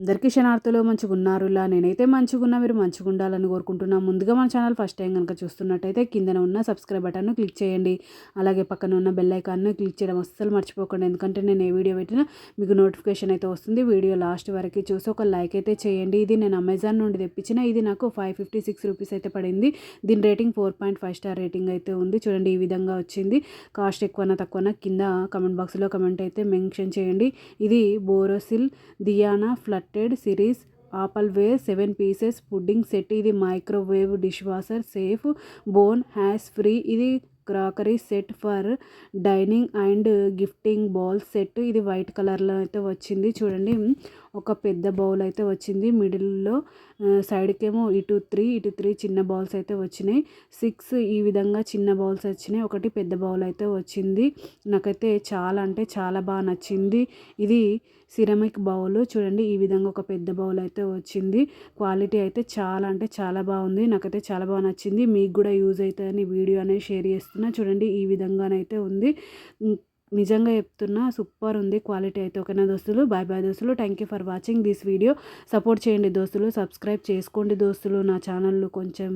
అందరికీ శనార్థులు మంచిగున్నారులా నేనైతే మంచిగున్నా, మీరు మంచిగుండాలని కోరుకుంటున్నా. ముందుగా మన ఛానల్ ఫస్ట్ టైం కనుక చూస్తున్నట్టయితే కిందన ఉన్న సబ్స్క్రైబ్ బటన్ను క్లిక్ చేయండి. అలాగే పక్కన ఉన్న బెల్ ఐకాన్ను క్లిక్ చేయడం అస్సలు మర్చిపోకండి. ఎందుకంటే నేను ఏ వీడియో పెట్టినా మీకు నోటిఫికేషన్ అయితే వస్తుంది. వీడియో లాస్ట్ వరకు చూసి ఒక లైక్ అయితే చేయండి. ఇది నేను అమెజాన్ నుండి తెప్పించిన, ఇది నాకు 556 రూపీస్ అయితే పడింది. దీని రేటింగ్ 4.5 స్టార్ రేటింగ్ అయితే ఉంది. చూడండి ఈ విధంగా వచ్చింది. కాస్ట్ ఎక్కువనా తక్కువనా కింద కమెంట్ బాక్స్లో కమెంట్ అయితే మెన్షన్ చేయండి. ఇది Borosil Diana fluted series opal ware 7 pieces pudding set. ఇది microwave dish washer safe bone ash free. ఇది crockery set for dining and gifting bowl set. ఇది వైట్ కలర్లో అయితే వచ్చింది. చూడండి ఒక పెద్ద బౌల్ అయితే వచ్చింది. మిడిల్లో సైడ్కేమో ఇటు 3 చిన్న బౌల్స్ అయితే వచ్చినాయి. 6 ఈ విధంగా చిన్న బౌల్స్ వచ్చినాయి. ఒకటి పెద్ద బౌల్ అయితే వచ్చింది. నాకైతే చాలా అంటే చాలా బాగా నచ్చింది. ఇది సిరమిక్ బౌల్. చూడండి ఈ విధంగా ఒక పెద్ద బౌల్ అయితే వచ్చింది. క్వాలిటీ అయితే చాలా అంటే చాలా బాగుంది. నాకైతే చాలా బాగా నచ్చింది. మీకు కూడా యూజ్ అవుతుందని వీడియో అనేది షేర్ చేస్తున్నా. చూడండి ఈ విధంగానైతే ఉంది. నిజంగా చెప్తున్నా సూపర్ ఉంది క్వాలిటీ అయితే. ఓకేనా దోస్తులు, బాయ్ బాయ్ దోస్తులు. Thank you for watching this video. Support చేయండి దోస్తులు, సబ్స్క్రైబ్ చేసుకోండి దోస్తులు నా ఛానల్ కొంచెం.